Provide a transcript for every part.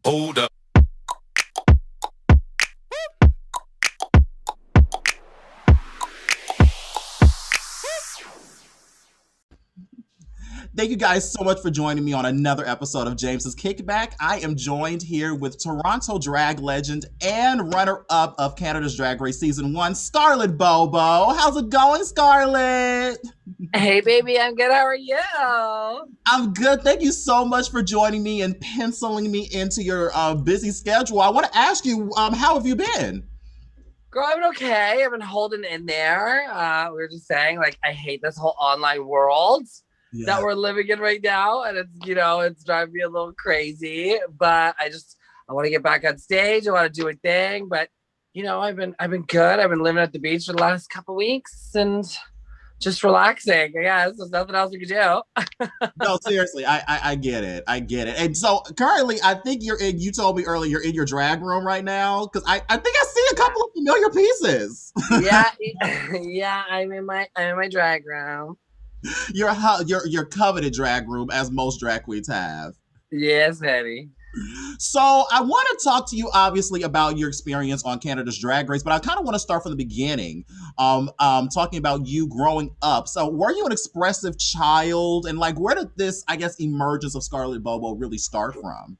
Hold up. Thank you guys so much for joining me on another episode of Jaymes Kickback. I am joined here with Toronto drag legend and runner-up of Canada's Drag Race Season 1, Scarlett Bobo. How's it going, Scarlett? Hey, baby, I'm good. How are you? I'm good. Thank you so much for joining me and penciling me into your busy schedule. I want to ask you, how have you been? Girl, I've been okay. I've been holding in there. We were just saying, like, I hate this whole online world that we're living in right now. And it's driving me a little crazy. But I want to get back on stage. I want to do a thing. But, I've been good. I've been living at the beach for the last couple weeks and just relaxing. Yeah, there's nothing else we can do. No, seriously, I get it. I get it. And so currently, I think you told me earlier, you're in your drag room right now. Because I think I see a couple of familiar pieces. Yeah, I'm in my drag room. Your coveted drag room, as most drag queens have. Yes, honey. So I want to talk to you, obviously, about your experience on Canada's Drag Race, but I kind of want to start from the beginning, talking about you growing up. So were you an expressive child? And like, where did this, I guess, emergence of Scarlett Bobo really start from?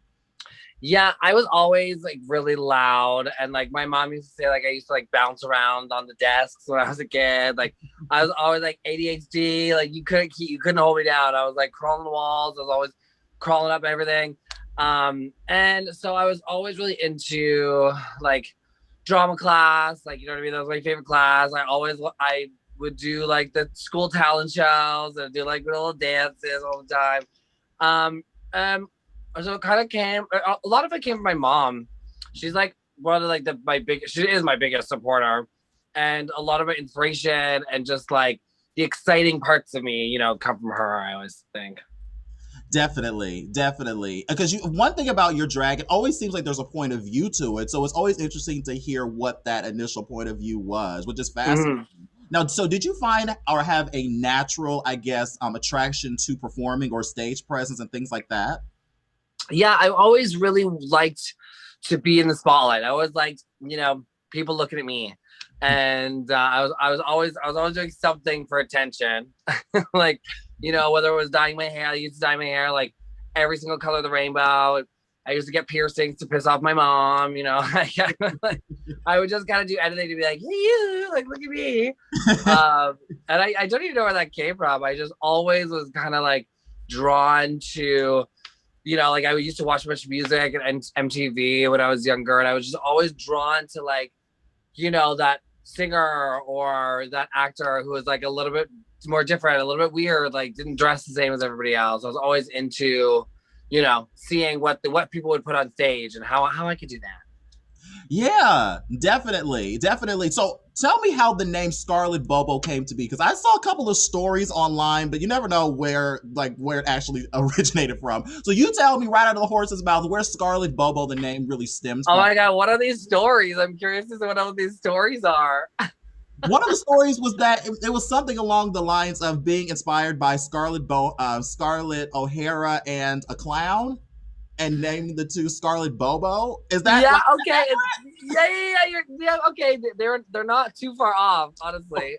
Yeah, I was always like really loud, and like my mom used to say, like I used to like bounce around on the desks when I was a kid. Like I was always like ADHD. Like you couldn't hold me down. I was like crawling the walls. I was always crawling up everything. And so I was always really into like drama class. Like, you know what I mean? That was my favorite class. I would do like the school talent shows and do like little dances all the time. So it kind of came, a lot of it came from my mom. She's like one of like she is my biggest supporter, and a lot of my inspiration and just like the exciting parts of me, come from her, I always think. Definitely. Because one thing about your drag, it always seems like there's a point of view to it. So it's always interesting to hear what that initial point of view was, which is fascinating. Mm-hmm. Now, so did you find or have a natural, I guess, attraction to performing or stage presence and things like that? Yeah, I always really liked to be in the spotlight. I always liked, people looking at me, and I was always doing something for attention, like, whether it was dyeing my hair. I used to dye my hair like every single color of the rainbow. I used to get piercings to piss off my mom. I would just kind of do anything to be like, hey, you, like, look at me. And I don't even know where that came from. I just always was kind of like drawn to, like I used to watch a bunch of music and MTV when I was younger, and I was just always drawn to like, that singer or that actor who was like a little bit more different, a little bit weird, like didn't dress the same as everybody else. I was always into, seeing what people would put on stage and how I could do that. Yeah, definitely. So tell me how the name Scarlett Bobo came to be, because I saw a couple of stories online, but you never know where it actually originated from. So you tell me right out of the horse's mouth where Scarlett Bobo, the name, really stems from. Oh my God, what are these stories? I'm curious as to what all these stories are. One of the stories was that it was something along the lines of being inspired by Scarlett O'Hara and a clown, and naming the two Scarlett Bobo. Is that? Yeah. Okay. Yeah. Okay. They're not too far off, honestly.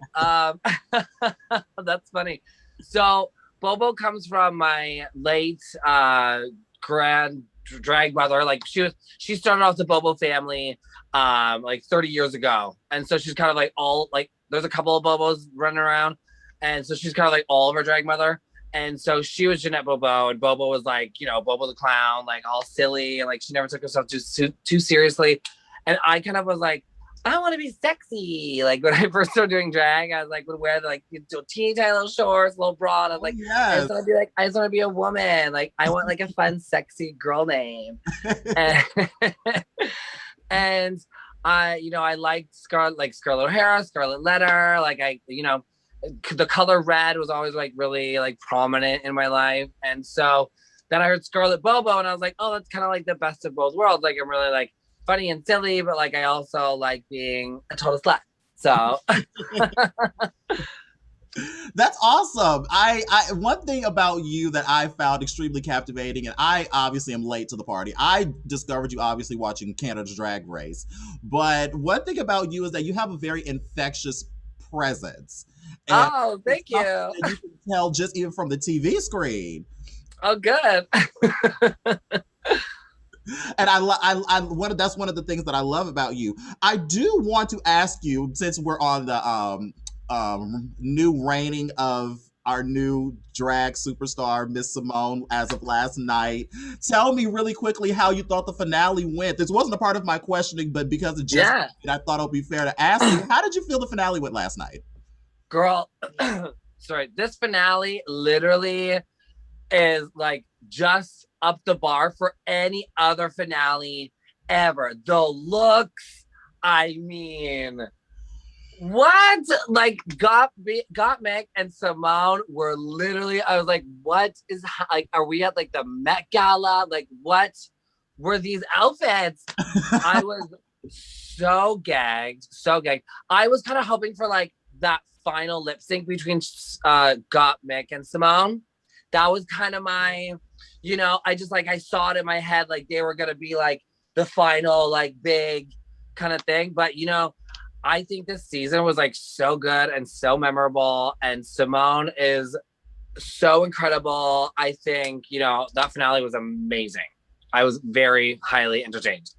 That's funny. So Bobo comes from my late grand drag mother. Like she started off the Bobo family like 30 years ago, and so she's kind of like all like there's a couple of Bobos running around, and so she's kind of like all of her drag mother. And so she was Jeanette Bobo, and Bobo was like, Bobo the clown, like all silly, and like she never took herself too seriously. And I kind of was like, I want to be sexy. Like when I first started doing drag, I was like, would wear like teeny tiny little shorts, little bra. And I was like, yes. I just want to be a woman. Like I want like a fun, sexy girl name. And I liked Scarlett O'Hara, Scarlett Letter. Like the color red was always like really like prominent in my life. And so then I heard Scarlett Bobo, and I was like, oh, that's kind of like the best of both worlds. Like I'm really like funny and silly, but like I also like being a total slut. So That's awesome. I one thing about you that I found extremely captivating, and I obviously am late to the party. I discovered you obviously watching Canada's Drag Race, but one thing about you is that you have a very infectious presence, and Oh, it's thank something you. that you can tell just even from the TV screen. Oh, good. And that's one of the things that I love about you. I do want to ask you, since we're on the new reigning of our new drag superstar, Miss Simone, as of last night. Tell me really quickly how you thought the finale went. This wasn't a part of my questioning, but because it just, Yeah. I thought it would be fair to ask you. How did you feel the finale went last night? Girl, sorry, this finale literally is like just up the bar for any other finale ever. The looks, I mean, what? Like Gottmik and Simone were literally, I was like, what is, like, are we at like the Met Gala? Like, what were these outfits? I was so gagged, so gagged. I was kind of hoping for like that final lip sync between Gottmik and Simone. That was kind of my, I just like, I saw it in my head, like they were going to be like the final, like big kind of thing. But, I think this season was like so good and so memorable. And Simone is so incredible. I think, that finale was amazing. I was very highly entertained.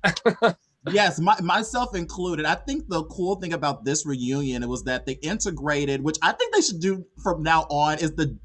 Yes, myself included. I think the cool thing about this reunion was that they integrated, which I think they should do from now on, is the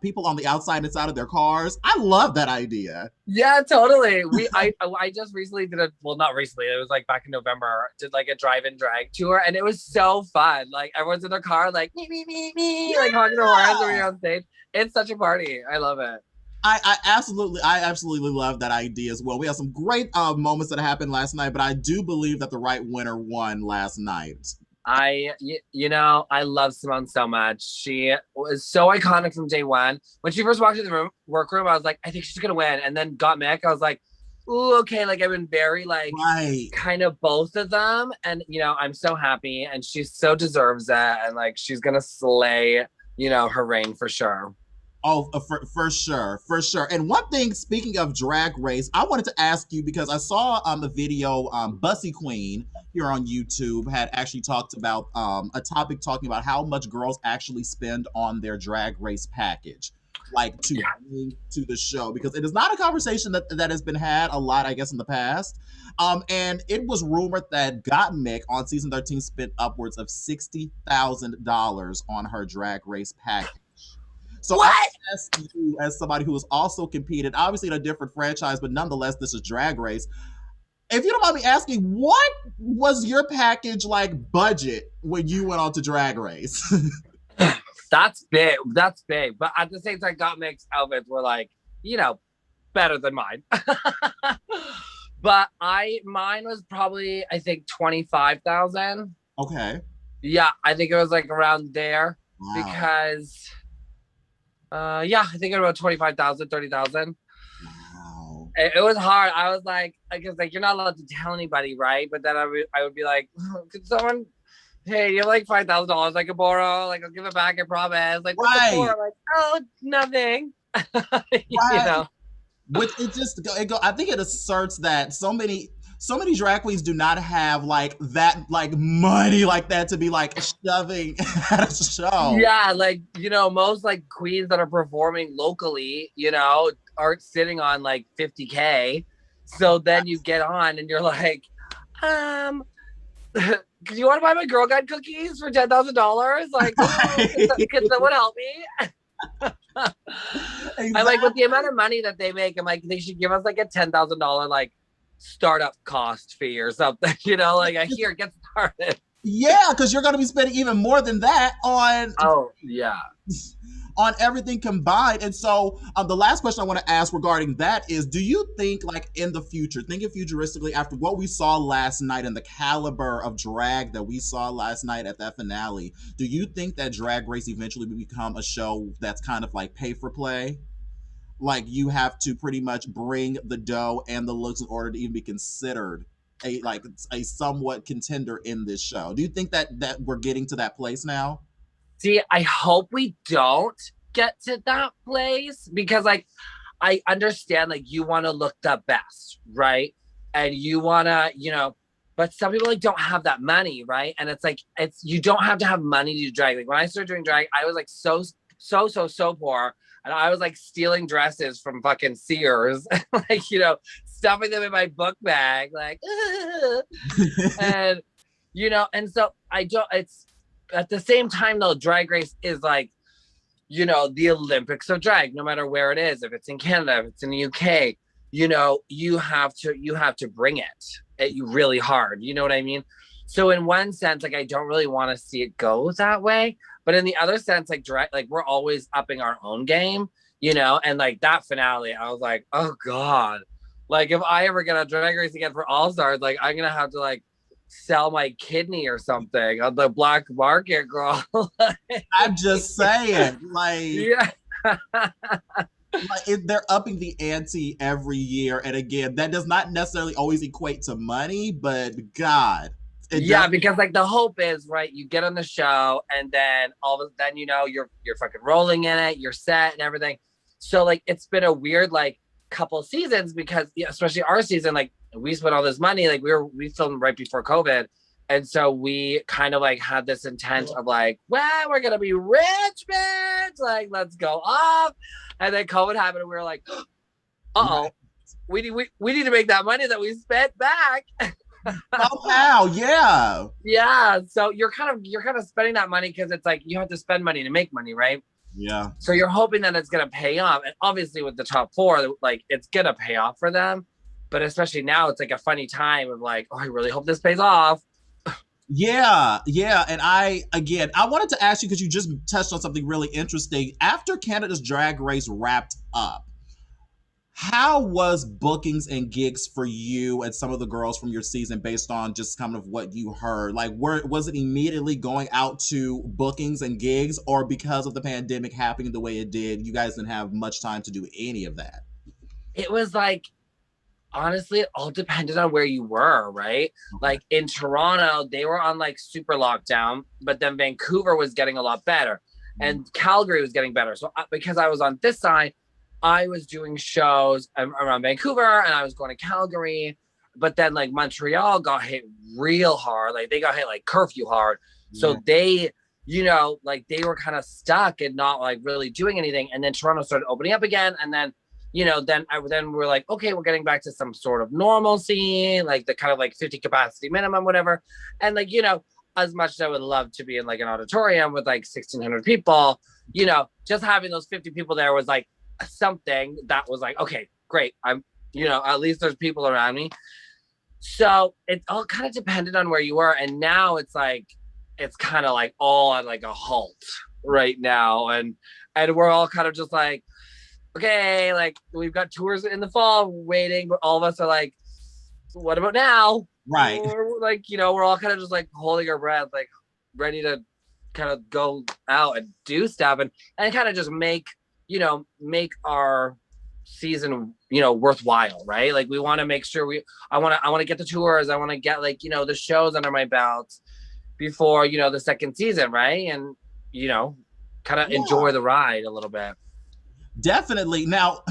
people on the outside and inside of their cars. I love that idea. Yeah, totally. I just recently did not recently. It was like back in November. Did like a drive-in drag tour, and it was so fun. Like everyone's in their car, like me, like honking their horns when you're on stage. It's such a party. I love it. I absolutely love that idea as well. We have some great moments that happened last night, but I do believe that the right winner won last night. I love Simone so much. She was so iconic from day one. When she first walked into the workroom, I was like, I think she's gonna win. And then got Mick, I was like, ooh, okay. Like I've been very like kind of both of them, and I'm so happy, and she so deserves it, and like she's gonna slay, her reign for sure. Oh, for sure, for sure. And one thing, speaking of Drag Race, I wanted to ask you because I saw the video, Bussy Queen here on YouTube had actually talked about a topic talking about how much girls actually spend on their Drag Race package, like to bring to the show, because it is not a conversation that has been had a lot, I guess, in the past. And it was rumored that Gottmik on season 13 spent upwards of $60,000 on her Drag Race package. So what? I ask you, as somebody who has also competed, obviously in a different franchise, but nonetheless, this is Drag Race. If you don't mind me asking, what was your package like budget when you went on to Drag Race? That's big. That's big. But at the same time, Gottmik's outfits were like, better than mine. But mine was probably, I think, 25,000. Okay. Yeah, I think it was like around there. Wow. Because I think about 25,000, 30,000. Wow. It was hard. I was like, you're not allowed to tell anybody, right? But then I would be like, could someone, hey, you have like $5,000 I could borrow? Like, I'll give it back, I promise. Like, what's the for? Like, oh, nothing. Right. Which I think it asserts that so many drag queens do not have like that, like money like that to be like shoving at a show. Yeah, like most like queens that are performing locally, aren't sitting on like 50K. So then you get on and you're like, do you want to buy my Girl Guide cookies for $10,000? Like, can someone help me? Exactly. I'm like, with the amount of money that they make, I'm like, they should give us like a $10,000 like startup cost fee or something, like here, get started. Yeah, because you're going to be spending even more than that on on everything combined. And so the last question I want to ask regarding that is, do you think like in the future, thinking futuristically after what we saw last night and the caliber of drag that we saw last night at that finale, do you think that Drag Race eventually will become a show that's kind of like pay for play? Like you have to pretty much bring the dough and the looks in order to even be considered a somewhat contender in this show. Do you think that we're getting to that place now? See, I hope we don't get to that place because like I understand like you want to look the best, right? And you want to, but some people like don't have that money, right? And it's like you don't have to have money to do drag. Like when I started doing drag, I was like so poor. And I was like stealing dresses from fucking Sears, like, stuffing them in my book bag, like, and, and so it's at the same time though, Drag Race is like, the Olympics of drag, no matter where it is, if it's in Canada, if it's in the UK, you have to bring it at you really hard. You know what I mean? So in one sense, like, I don't really want to see it go that way. But in the other sense, like drag, like we're always upping our own game, and like that finale, I was like, oh God, like if I ever get a Drag Race again for All Stars, like I'm going to have to like sell my kidney or something on the black market, girl. I'm just saying, like, yeah. like they're upping the ante every year. And again, that does not necessarily always equate to money, but God. Because like the hope is, right, you get on the show and then then you're fucking rolling in it, you're set and everything. So like it's been a weird like couple seasons because especially our season, like we spent all this money, like we filmed right before COVID. And so we kind of like had this intent of like, well, we're gonna be rich, bitch. Like, let's go off. And then COVID happened and we were like, uh-oh, we need to make that money that we spent back. Oh wow, yeah. Yeah. So you're kind of spending that money because it's like you have to spend money to make money, right? Yeah. So you're hoping that it's gonna pay off. And obviously with the top four, like it's gonna pay off for them. But especially now it's like a funny time of like, oh, I really hope this pays off. Yeah. And I wanted to ask you, because you just touched on something really interesting. After Canada's Drag Race wrapped up, how was bookings and gigs for you and some of the girls from your season based on just kind of what you heard? Like, was it immediately going out to bookings and gigs, or because of the pandemic happening the way it did, you guys didn't have much time to do any of that? It was like, honestly, it all depended on where you were, right? Okay. Like in Toronto, they were on like super lockdown, but then Vancouver was getting a lot better and Calgary was getting better. So because I was on this side, I was doing shows around Vancouver and I was going to Calgary, but then like Montreal got hit real hard. Like they got hit like curfew hard. Yeah. So they, like they were kind of stuck and not like really doing anything. And then Toronto started opening up again. And then, then we're like, okay, we're getting back to some sort of normalcy, like the kind of like 50 capacity minimum, whatever. And like, as much as I would love to be in like an auditorium with like 1,600 people, just having those 50 people there was like something that was like, okay, great. I'm, at least there's people around me. So it all kind of depended on where you were. And now it's like, it's kind of like all at like a halt right now. And we're all kind of just like, okay, like we've got tours in the fall waiting, but all of us are like, what about now? Right. We're like, we're all kind of just like holding our breath, like ready to kind of go out and do stuff and kind of just make our season, worthwhile, right? Like we want to make sure I want to get the tours. I want to get like, the shows under my belt before, the second season, right? And, kind of enjoy the ride a little bit. Definitely. Now,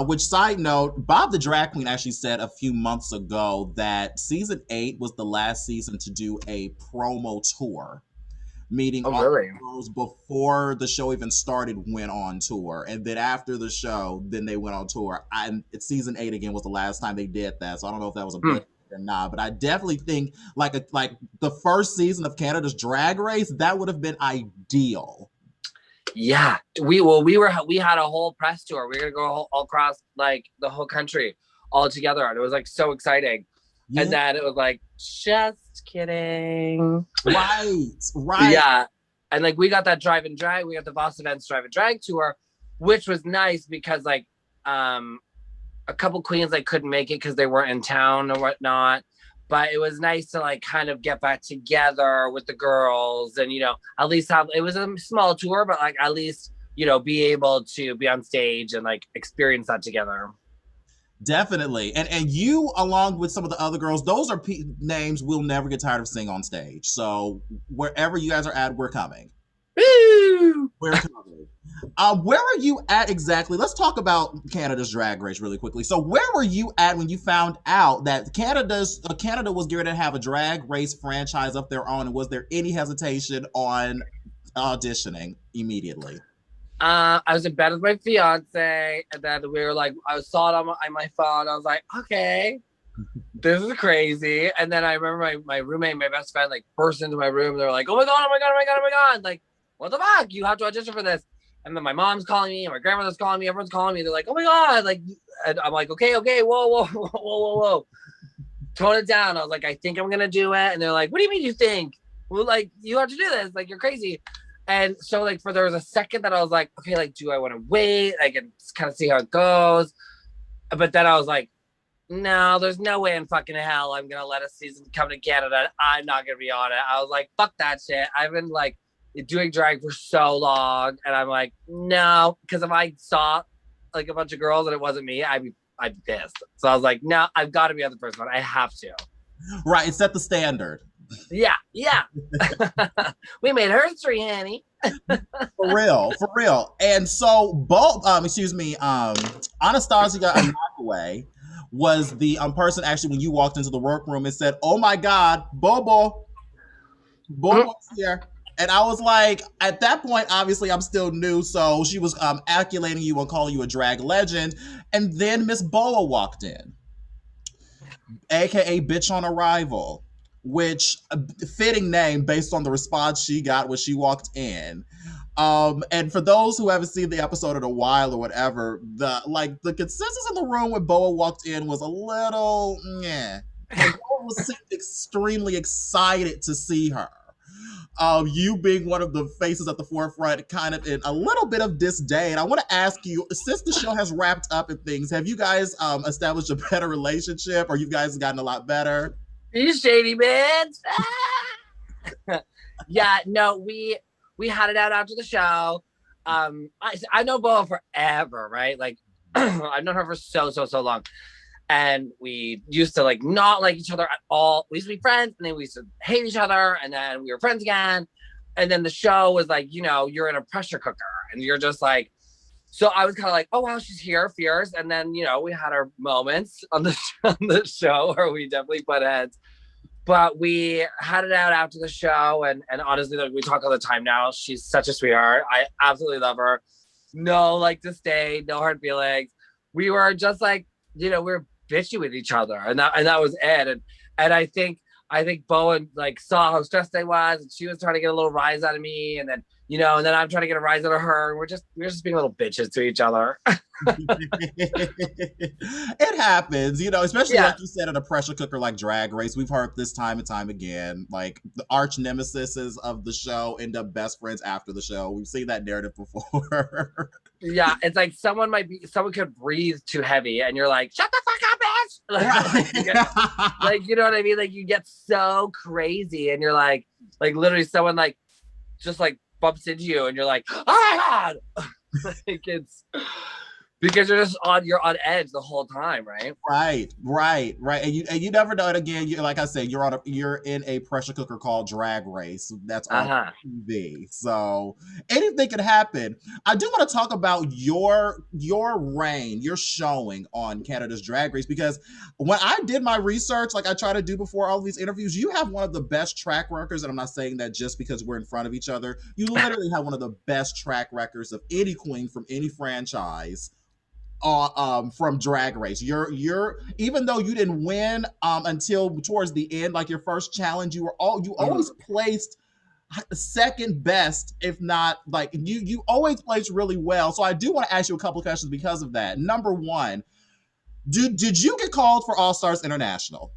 which side note, Bob the Drag Queen actually said a few months ago that season 8 was the last season to do a promo tour, meaning all the girls before the show even started went on tour, and then after the show, then they went on tour. It's season 8 again was the last time they did that, so I don't know if that was a good or not, but I definitely think like the first season of Canada's Drag Race, that would have been ideal. Yeah, we had a whole press tour. We were gonna go all across like the whole country all together, and it was like so exciting. Yeah. And then it was like, just kidding. Right. Yeah, and like we got that Drive and Drag, we got the Voss Events Drive and Drag tour, which was nice because like a couple queens like couldn't make it because they weren't in town or whatnot. But it was nice to like kind of get back together with the girls and, at least it was a small tour, but like at least, be able to be on stage and like experience that together. Definitely. And you, along with some of the other girls, those are names we'll never get tired of seeing on stage. So wherever you guys are at, we're coming. Woo! We're covered. Where are you at exactly? Let's talk about Canada's Drag Race really quickly. So, where were you at when you found out that Canada was going to have a Drag Race franchise of their own? And was there any hesitation on auditioning immediately? I was in bed with my fiance, and then we were like, I saw it on my phone. I was like, okay, this is crazy. And then I remember my roommate, my best friend, like burst into my room. They were like, oh my god, oh my god, oh my god, oh my god! Like, what the fuck? You have to audition for this. And then my mom's calling me, and my grandmother's calling me, everyone's calling me. They're like, oh my god, like, and I'm like, okay, whoa, whoa, whoa, whoa, whoa, whoa, tone it down. I was like, I think I'm gonna do it. And they're like, what do you mean you think? Well, like, you have to do this. Like, you're crazy. And so, like, there was a second that I was like, okay, like, do I want to wait? I can kind of see how it goes. But then I was like, no, there's no way in fucking hell I'm gonna let a season come to Canada. I'm not gonna be on it. I was like, fuck that shit. I've been like doing drag for so long, and I'm like, no, because if I saw like a bunch of girls and it wasn't me, I'd be pissed. So I was like, no, I've got to be on the first one. I have to. Right, it set the standard. Yeah. We made history, honey. For real. And so both, Anastasia Anakwe was the person actually when you walked into the workroom and said, "Oh my God, Bobo's here." And I was like, at that point, obviously, I'm still new, so she was accolating you and calling you a drag legend. And then Miss Boa walked in, aka Bitch on Arrival, which fitting name based on the response she got when she walked in. And for those who haven't seen the episode in a while or whatever, the consensus in the room when Boa walked in was a little, yeah. Boa was extremely excited to see her. You being one of the faces at the forefront, kind of in a little bit of disdain. I want to ask you, since the show has wrapped up and things, have you guys established a better relationship, or you guys gotten a lot better? You shady bitch. Yeah, no, we had it out after the show. I know Boa forever, right? Like, I've known her for so long. And we used to like not like each other at all. We used to be friends, and then we used to hate each other, and then we were friends again. And then the show was like, you're in a pressure cooker, and you're just like, so I was kind of like, oh wow, she's here, fierce. And then we had our moments on the show where we definitely butt heads, but we had it out after the show. And honestly, like, we talk all the time now. She's such a sweetheart. I absolutely love her. No, like, to stay, no hard feelings. We were just like, we were bitchy with each other, and that was it. And I think Bowen like saw how stressed I was, and she was trying to get a little rise out of me, and then and then I'm trying to get a rise out of her, and we're just being little bitches to each other. It happens, especially like you said, in a pressure cooker like Drag Race. We've heard this time and time again. Like, the arch nemesis of the show end up best friends after the show. We've seen that narrative before. Yeah, it's like someone could breathe too heavy, and you're like, shut the fuck up, bitch. Like, you know what I mean? Like, you get so crazy, and you're like literally someone like just like bumps into you, and you're like, oh my god. Like, it's because you're on edge the whole time, right? Right. And you never know it again. Like I said, you're in a pressure cooker called Drag Race. That's on TV. So anything can happen. I do want to talk about your reign, your showing on Canada's Drag Race, because when I did my research, like I try to do before all these interviews, you have one of the best track records, and I'm not saying that just because we're in front of each other. You literally have one of the best track records of any queen from any franchise. From Drag Race. You're even though you didn't win until towards the end, like your first challenge, you always placed second best, if not like you always placed really well. So I do want to ask you a couple of questions because of that. Number one, did you get called for All Stars International?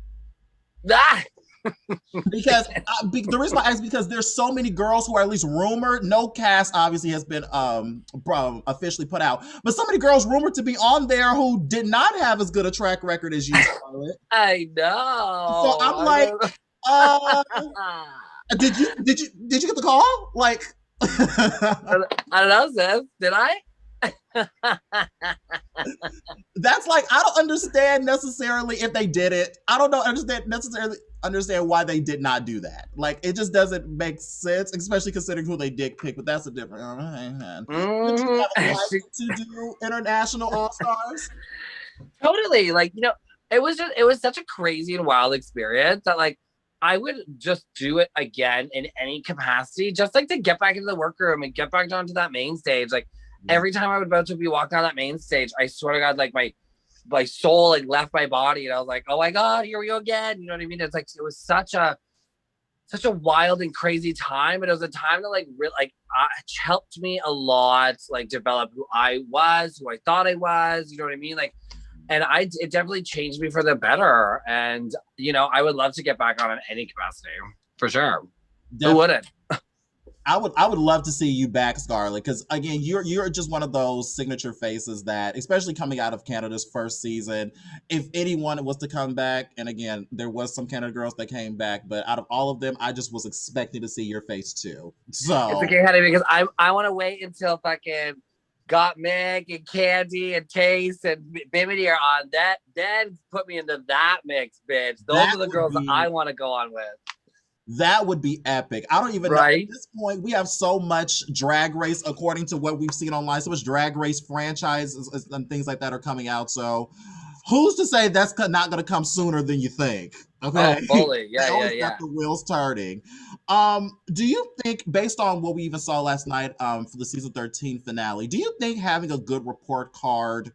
Because the reason I ask is because there's so many girls who are at least rumored. No cast obviously has been officially put out, but so many girls rumored to be on there who did not have as good a track record as you, Scarlett. I know. So I'm like, did you get the call? Like, I don't know, sis. Did I? That's like, I don't understand necessarily if they did it. I don't know understand why they did not do that. Like, it just doesn't make sense, especially considering who they did pick. But that's a different. Did you have a life to do international all stars? Totally. Like, it was such a crazy and wild experience that like I would just do it again in any capacity, just like to get back into the workroom and get back onto that main stage. Like every time I would about to be walking on that main stage, I swear to God, like my soul like left my body, and I was like, oh my God, here we go again. You know what I mean? It's like, it was such a wild and crazy time, and it was a time that like really like helped me a lot, like develop who I was, who I thought I was. You know what I mean? Like, and it definitely changed me for the better. And I would love to get back on in any capacity for sure. Definitely. Who wouldn't? I would love to see you back, Scarlett, because again, you're just one of those signature faces that, especially coming out of Canada's first season, if anyone was to come back, and again, there was some Canada girls that came back, but out of all of them, I just was expecting to see your face too. So it's okay, honey, because I want to wait until fucking Gottmik and Candy and Taste and Bimini are on that. Then put me into that mix, bitch. Those are the girls that I want to go on with. That would be epic. I don't even know. At this point, we have so much Drag Race, according to what we've seen online, so much Drag Race franchises and things like that are coming out. So who's to say that's not going to come sooner than you think? Okay. Oh, fully. Yeah, got the wheels turning. Do you think, based on what we even saw last night for the season 13 finale, do you think having a good report card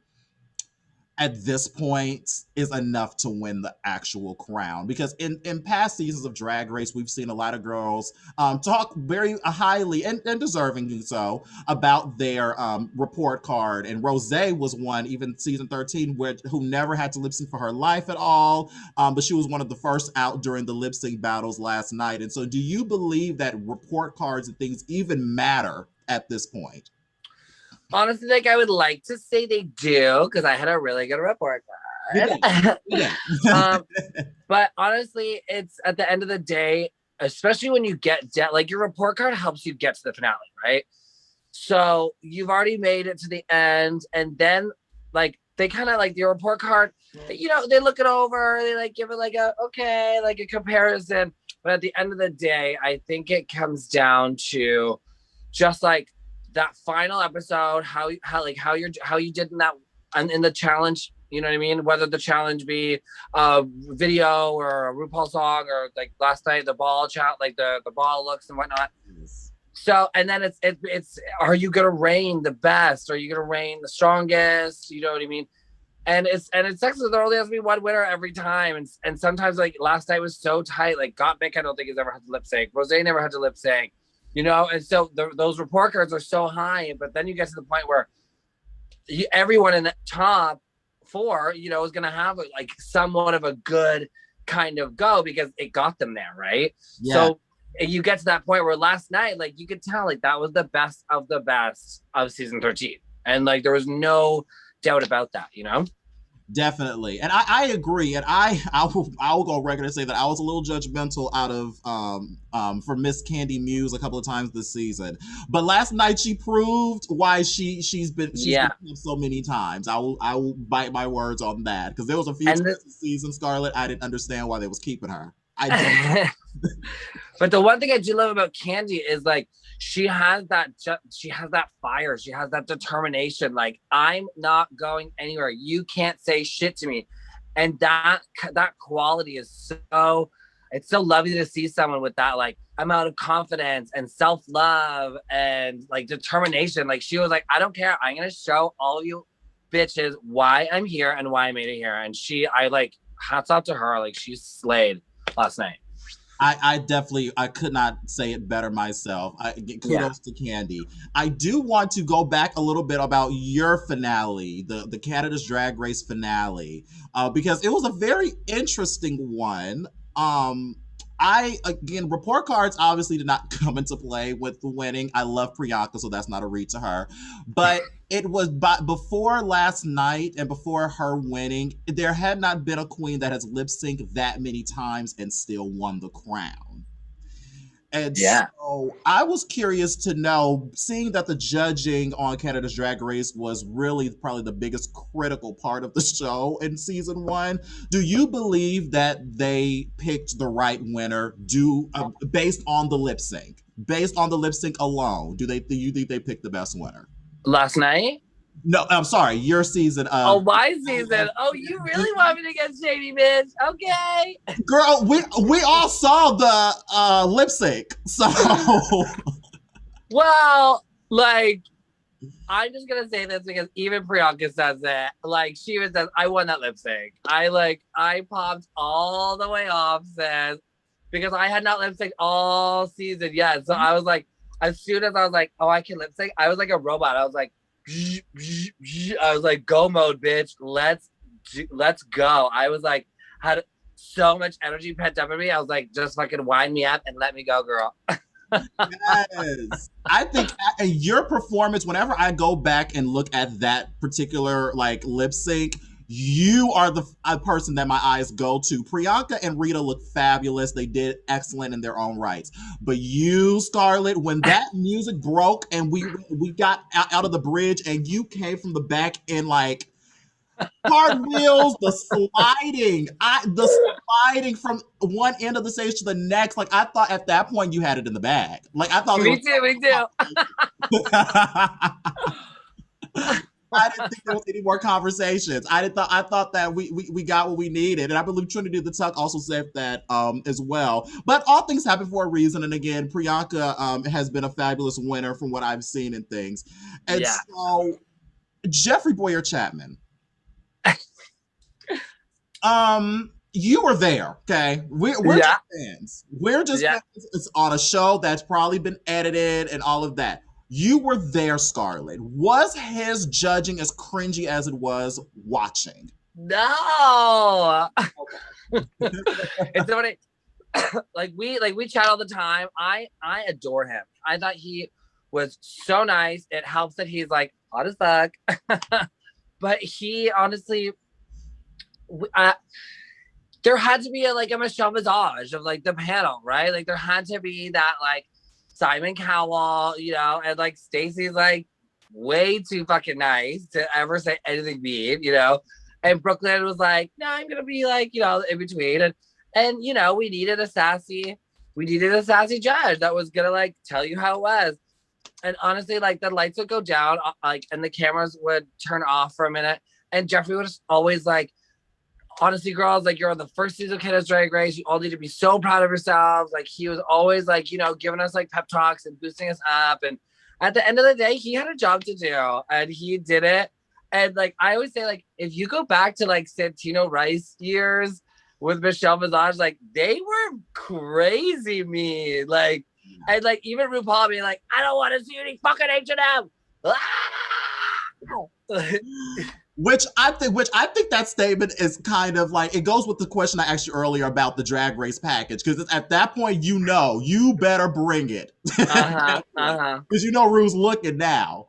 at this point is enough to win the actual crown? Because in past seasons of Drag Race, we've seen a lot of girls talk very highly and deservingly so about their report card. And Rosé was one, even season 13, who never had to lip sync for her life at all. But she was one of the first out during the lip sync battles last night. And so do you believe that report cards and things even matter at this point? Honestly, like, I would like to say they do, because I had a really good report card. Yeah. But honestly, it's at the end of the day, especially when you get like, your report card helps you get to the finale, right? So you've already made it to the end, and then like they kind of like your report card, they look it over, they like give it like a comparison. But at the end of the day, I think it comes down to just like that final episode, how you did in that in the challenge, you know what I mean? Whether the challenge be a video or a RuPaul song, or like last night the ball chat, like the ball looks and whatnot. Yes. So, and then it's are you gonna reign the best? Are you gonna reign the strongest? You know what I mean? And it's sexist. There only has to be one winner every time, and sometimes like last night was so tight. Like Gottmik, I don't think has ever had to lip sync. Rosé never had to lip sync. And so those report cards are so high, but then you get to the point where everyone in the top four, is going to have like somewhat of a good kind of go, because it got them there, right? Yeah. So you get to that point where last night, like, you could tell like that was the best of season 13, and like there was no doubt about that, Definitely. And I agree. And I will go on record and say that I was a little judgmental out of for Miss Candy Muse a couple of times this season. But last night she proved why she's been so many times. I will bite my words on that, because there was a few times this season, Scarlett, I didn't understand why they was keeping her. I don't. But the one thing I do love about Candy is like she has that fire, she has that determination. Like, I'm not going anywhere. You can't say shit to me, and that quality is it's so lovely to see someone with that like amount of confidence and self-love and like determination. Like, she was like, I don't care. I'm gonna show all of you bitches why I'm here and why I made it here. And I like hats off to her. Like, she slayed last night. I could not say it better myself. Kudos to Candy. I do want to go back a little bit about your finale, the Canada's Drag Race finale, because it was a very interesting one. Report cards obviously did not come into play with the winning. I love Priyanka, so that's not a read to her. But it was before last night and before her winning, there had not been a queen that has lip synced that many times and still won the crown. And so I was curious to know, seeing that the judging on Canada's Drag Race was really probably the biggest critical part of the show in season 1, do you believe that they picked the right winner based on the lip sync? Based on the lip sync alone, do you think they picked the best winner? Last night? No, I'm sorry, your season. My season. Oh, you really want me to get shady, bitch? Okay. Girl, we all saw the lip sync, so. Well, like, I'm just gonna say this because even Priyanka says it. Like, she even says, I won that lip sync. I popped all the way off, says, because I had not lip sync all season yet. So I was like, as soon as I was like, oh, I can lip sync, I was like a robot. I was like, go mode, bitch. Let's go. I was like, had so much energy pent up in me. I was like, just fucking wind me up and let me go, girl. Yes. I think your performance, whenever I go back and look at that particular like lip sync, you are the person that my eyes go to. Priyanka and Rita look fabulous. They did excellent in their own rights. But you, Scarlett, when that music broke and we got out of the bridge and you came from the back in like cartwheels, the sliding from one end of the stage to the next. Like, I thought at that point you had it in the bag. Like, I thought. Me too. I didn't think there was any more conversations. I thought that we got what we needed, and I believe Trinity the Tuck also said that as well. But all things happen for a reason, and again, Priyanka has been a fabulous winner from what I've seen in things. And so, Jeffrey Bowyer-Chapman, you were there, okay? We're just fans. We're just fans. It's on a show that's probably been edited and all of that. You were there, Scarlett. Was his judging as cringy as it was watching? No. It's funny. we chat all the time. I adore him. I thought he was so nice. It helps that he's like hot as fuck. But he honestly, there had to be a Michelle Visage of like the panel, right? Like there had to be that like Simon Cowell, you know, and like Stacey's like way too fucking nice to ever say anything mean, you know. And Brooklyn was like, no, I'm gonna be like, you know, in between. And you know, we needed a sassy judge that was gonna like tell you how it was. And honestly, like the lights would go down, like, and the cameras would turn off for a minute. And Jeffrey would just always like, honestly, girls, like, you're on the first season of Canada's Drag Race. You all need to be so proud of yourselves. Like, he was always like, you know, giving us like pep talks and boosting us up. And at the end of the day, he had a job to do and he did it. And like, I always say, like, if you go back to like Santino Rice years with Michelle Visage, like, they were crazy mean. Like, and like, even RuPaul being like, I don't want to see any fucking H&M. Which I think that statement is kind of like, it goes with the question I asked you earlier about the Drag Race package, because at that point, you know, you better bring it. Because you know Ru's looking now.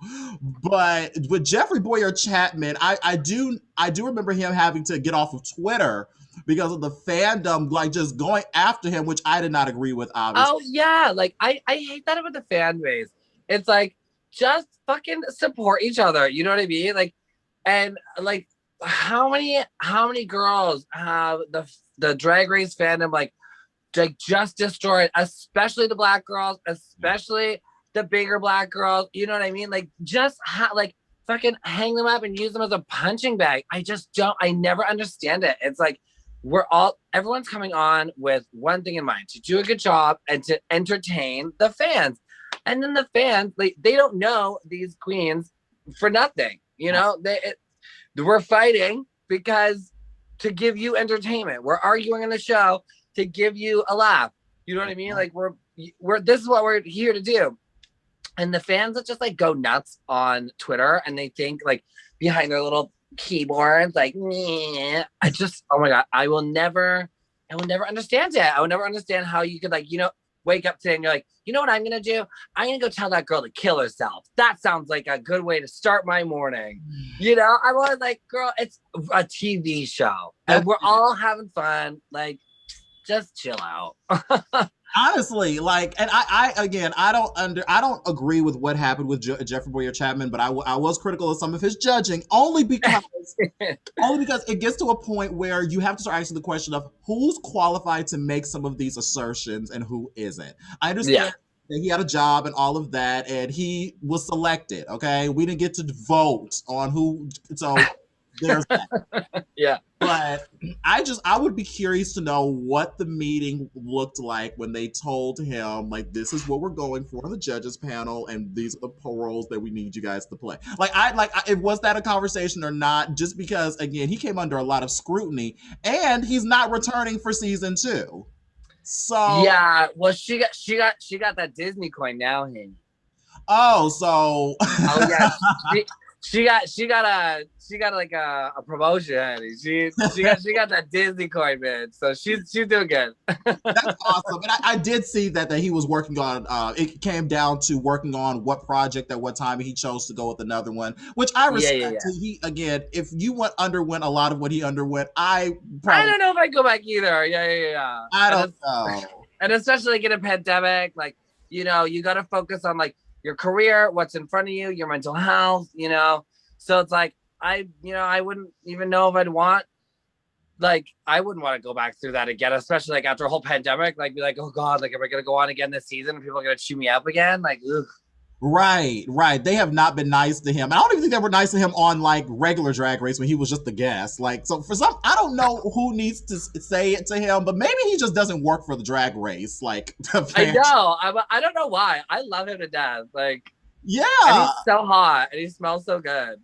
But with Jeffrey Bowyer-Chapman, I do remember him having to get off of Twitter because of the fandom, like, just going after him, which I did not agree with, obviously. Oh yeah, like I hate that about the fan base. It's like, just fucking support each other, you know what I mean? Like, and like, how many girls have the Drag Race fandom like just destroyed, especially the black girls, especially the bigger black girls, you know what I mean? Like, just like fucking hang them up and use them as a punching bag. I never understand it. It's like, everyone's coming on with one thing in mind: to do a good job and to entertain the fans. And then the fans, they don't know these queens for nothing. You know, we're fighting because to give you entertainment. We're arguing on the show to give you a laugh. You know what I mean? Like, this is what we're here to do. And the fans that just like go nuts on Twitter and they think like behind their little keyboards, like, oh my God, I will never understand it. I will never understand how you could, like, you know, wake up today and you're like, you know what I'm gonna do? I'm gonna go tell that girl to kill herself. That sounds like a good way to start my morning. You know, I'm always like, girl, it's a TV show and we're all having fun. Like, just chill out. Honestly, like, and I again, I don't agree with what happened with Jeffrey Bowyer-Chapman, but I was critical of some of his judging only because it gets to a point where you have to start asking the question of who's qualified to make some of these assertions and who isn't. I Yeah. understand that he had a job and all of that, and he was selected. Okay, we didn't get to vote on who, so there's that. Yeah. But I would be curious to know what the meeting looked like when they told him, like, this is what we're going for on the judges panel, and these are the roles that we need you guys to play. Was that a conversation or not? Just because, again, he came under a lot of scrutiny, and he's not returning for season 2. So yeah, well, she got that Disney coin now, Henny. so Oh yeah, she got like a promotion, honey. She got that Disney coin, man. So she's doing good. That's awesome. And I did see that he was working on. It came down to working on what project at what time, and he chose to go with another one, which I respect. Yeah. He, again, if you underwent a lot of what he underwent, I don't know if I go back either. Yeah. I don't know. And especially like in a pandemic, like, you know, you got to focus on like your career, what's in front of you, your mental health, you know. So it's like I wouldn't even know if I wouldn't want to go back through that again, especially like after a whole pandemic, like be like, oh God, like, am I gonna go on again this season and people are gonna chew me up again? Like, ugh. Right. They have not been nice to him. I don't even think they were nice to him on like regular Drag Race when he was just the guest. Like, so for some, I don't know who needs to say it to him, but maybe he just doesn't work for the Drag Race. Like, I know. I don't know why. I love him to death. Like, yeah, and he's so hot and he smells so good.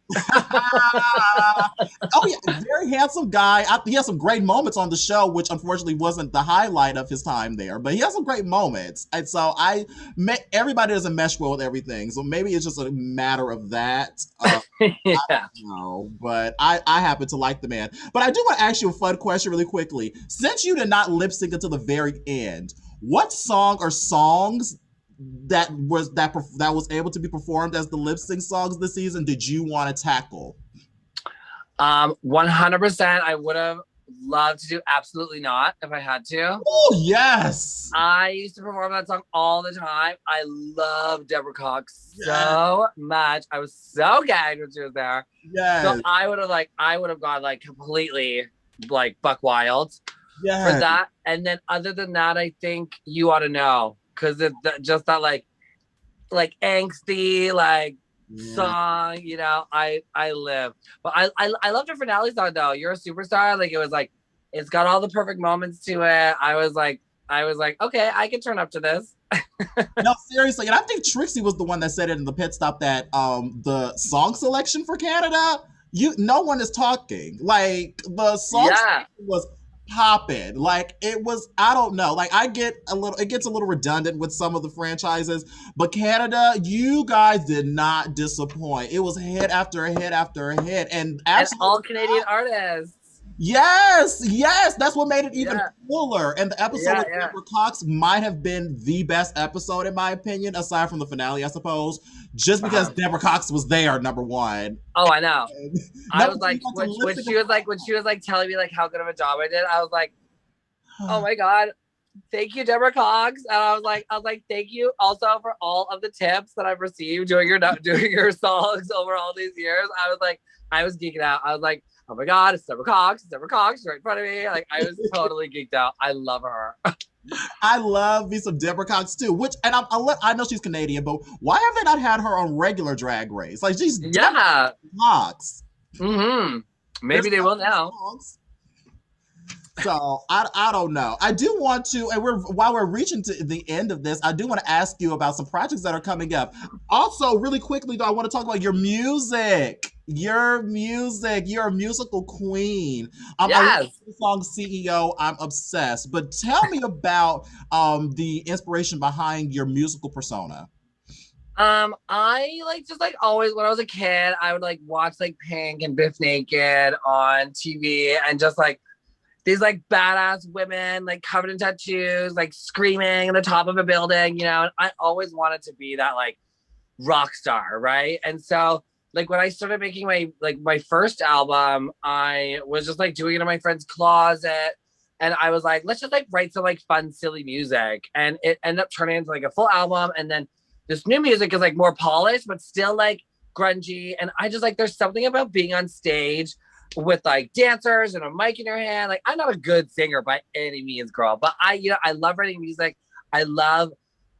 Oh yeah, very handsome guy. He has some great moments on the show, which unfortunately wasn't the highlight of his time there, but he has some great moments. And so everybody doesn't mesh well with everything, so maybe it's just a matter of that. Yeah. I don't know, but I happen to like the man. But I do want to ask you a fun question really quickly. Since you did not lip sync until the very end, what song or songs that was able to be performed as the lip sync songs this season did you want to tackle? 100%. I would have loved to do Absolutely Not if I had to. Oh yes, I used to perform that song all the time. I love Deborah Cox so much. I was so gagged when she was there. Yes. So I would have gone like completely like buck wild for that. And then other than that, I think You Ought to Know. Because it's just that like angsty song, you know. I live, but I loved her finale song though. You're a Superstar. Like it was like it's got all the perfect moments to it. I was like, okay, I can turn up to this. No, seriously, and I think Trixie was the one that said it in the pit stop that the song selection for Canada, no one is talking. Like the song was popping. Like it was, I don't know. Like it gets a little redundant with some of the franchises, but Canada, you guys did not disappoint. It was hit after a hit after a hit, and all Canadian artists. Yes, that's what made it even cooler. And the episode with Deborah Cox might have been the best episode in my opinion, aside from the finale, I suppose, just because Deborah Cox was there, number one. Oh, I know. I was like, when she was like telling me like how good of a job I did, I was like, oh my God, thank you, Deborah Cox. And I was like, thank you also for all of the tips that I've received doing your songs over all these years. I was geeking out. I was like, oh my God, it's Deborah Cox right in front of me. Like I was totally geeked out. I love her. I love me some Deborah Cox too. I know she's Canadian, but why have they not had her on regular Drag Race? Like she's Deborah Cox. Mm-hmm. Maybe they will now. So I don't know. I do want to, and while we're reaching to the end of this, I do want to ask you about some projects that are coming up. Also, really quickly though, I want to talk about your music. You're a musical queen. I love the song CEO. I'm obsessed. But tell me about the inspiration behind your musical persona. I just always when I was a kid, I would watch Pink and Biff Naked on TV and just these badass women covered in tattoos, screaming at the top of a building, you know. And I always wanted to be that rock star, right? And so when I started making my first album, I was just doing it in my friend's closet. And I was like, let's just like write some like fun, silly music. And it ended up turning into like a full album. And then this new music is like more polished, but still like grungy. And I just like, there's something about being on stage with like dancers and a mic in your hand. Like, I'm not a good singer by any means, girl, but I love writing music. I love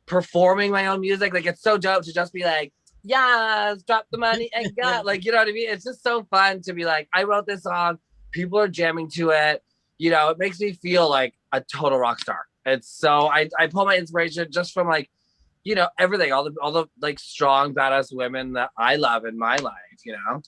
performing my own music. Like, it's so dope to just be like, yes, drop the money and got, like, you know what I mean? It's just so fun to be like, I wrote this song, people are jamming to it. You know, it makes me feel like a total rock star. It's so I pull my inspiration just from like, you know, everything, all the like strong, badass women that I love in my life, you know?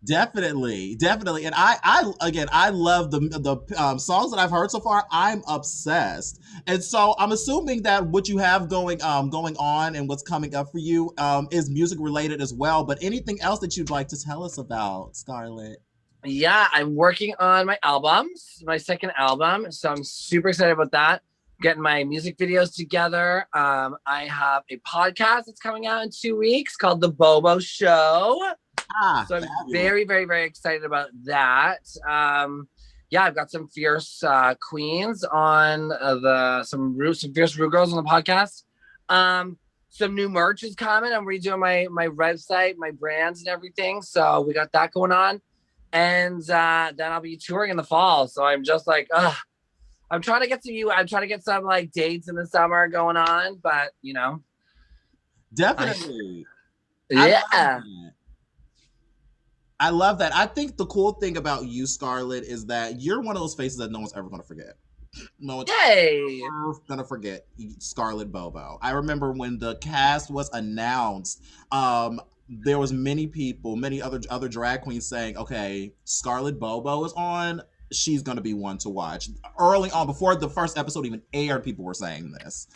Definitely. And I love the songs that I've heard so far. I'm obsessed, and so I'm assuming that what you have going on and what's coming up for you is music related as well. But anything else that you'd like to tell us about, Scarlett? Yeah, I'm working on my albums, my second album, so I'm super excited about that. Getting my music videos together. I have a podcast that's coming out in 2 weeks called The Bobo Show. So I'm very, very, very excited about that. Yeah, I've got some fierce queens on some fierce Rude girls on the podcast. Some new merch is coming. I'm redoing my website, my brands and everything. So we got that going on. And then I'll be touring in the fall. So I'm just like, I'm trying to get some like dates in the summer going on, but you know. Definitely. Yeah. I love that. I think the cool thing about you, Scarlett, is that you're one of those faces that no one's ever going to forget. No one's ever going to forget Scarlett Bobo. I remember when the cast was announced, there was many other drag queens saying, okay, Scarlett Bobo is on. She's going to be one to watch. Early on, before the first episode even aired, people were saying this.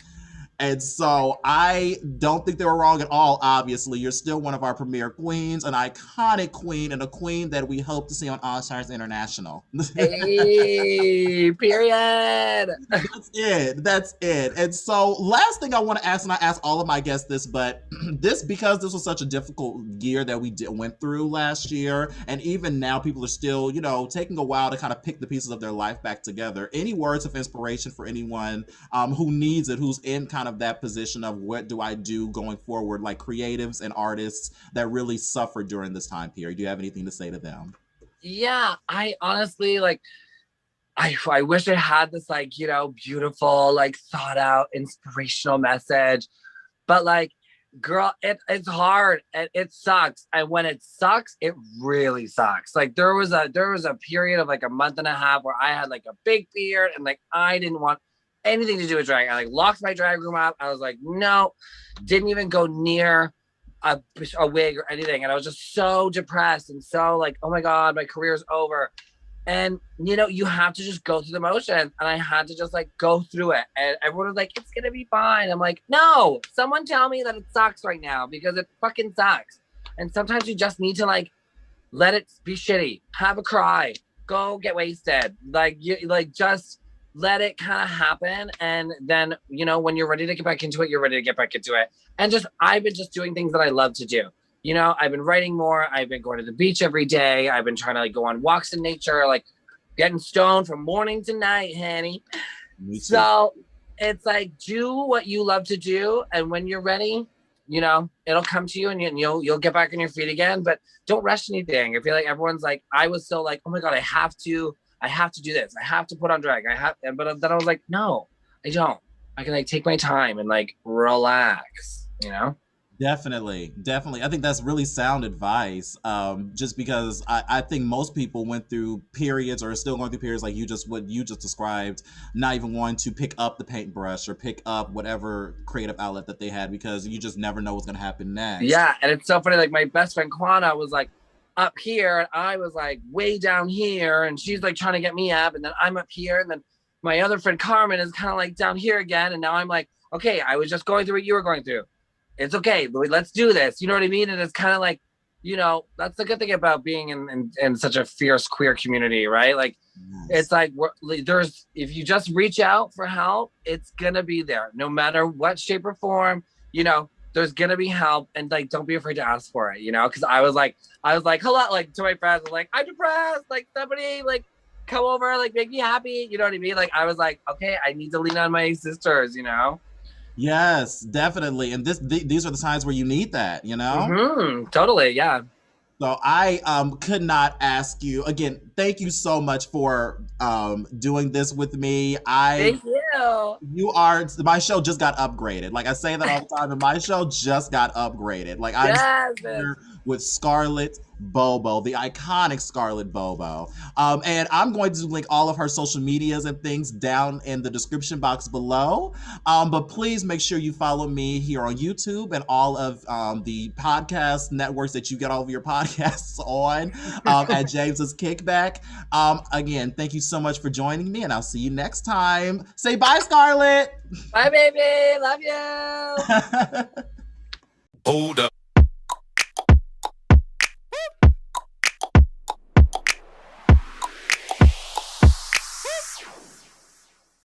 And so I don't think they were wrong at all, obviously. You're still one of our premier queens, an iconic queen, and a queen that we hope to see on All Stars International. Hey, period. That's it. And so last thing I want to ask, and I ask all of my guests this, but because this was such a difficult year that we went through last year, and even now people are still, you know, taking a while to kind of pick the pieces of their life back together. Any words of inspiration for anyone who needs it, who's in kind of that position of what do I do going forward, like creatives and artists that really suffered during this time period? Do you have anything to say to them? Yeah, I honestly like, I wish I had this like, you know, beautiful, like thought out, inspirational message, but like, girl, it's hard and it sucks. And when it sucks, it really sucks. Like there was a period of like a month and a half where I had like a big beard and like I didn't want anything to do with drag. I like locked my drag room up. I was like, no, didn't even go near a wig or anything. And I was just so depressed and so like, oh my God, my career's over. And you know, you have to just go through the motions. And I had to just like go through it. And everyone was like, it's gonna be fine. I'm like, no, someone tell me that it sucks right now because it fucking sucks. And sometimes you just need to like let it be shitty, have a cry, go get wasted. Like you like just let it kind of happen. And then, you know, when you're ready to get back into it, you're ready to get back into it. And just, I've been just doing things that I love to do. You know, I've been writing more. I've been going to the beach every day. I've been trying to like go on walks in nature, like getting stoned from morning to night, honey. So it's like, do what you love to do. And when you're ready, you know, it'll come to you and you'll get back on your feet again, but don't rush anything. I feel like everyone's like, I was so like, oh my God, I have to do this. I have to put on drag. But then I was like, no, I don't. I can like take my time and like relax, you know? Definitely. I think that's really sound advice. Just because I think most people went through periods or are still going through periods like what you just described, not even wanting to pick up the paintbrush or pick up whatever creative outlet that they had because you just never know what's going to happen next. Yeah. And it's so funny. Like my best friend Kwana was like up here and I was like way down here and she's like trying to get me up and then I'm up here and then my other friend Carmen is kind of like down here again and now I'm like, okay, I was just going through what you were going through. It's okay, let's do this. You know what I mean? And it's kind of like, you know, that's the good thing about being in such a fierce queer community, right? Like, It's like, if you just reach out for help, it's gonna be there, no matter what shape or form, you know, there's gonna be help and like, don't be afraid to ask for it, you know? Cause I was like, hello, like to my friends, I'm like, I'm depressed, like somebody like come over, like make me happy. You know what I mean? Like I was like, okay, I need to lean on my sisters, you know? Yes, definitely. And these are the times where you need that, you know? Totally, yeah. So I could not ask you again. Thank you so much for doing this with me. Thank you. You are my show just got upgraded. Like I say that all the time, and my show just got upgraded. Like I'm here with Scarlett Bobo, the iconic Scarlett Bobo. And I'm going to link all of her social medias and things down in the description box below. But please make sure you follow me here on YouTube and all of the podcast networks that you get all of your podcasts on at Jaymes Kickback. Again, thank you so much for joining me, and I'll see you next time. Say bye, Scarlett. Bye, baby. Love you. Hold up.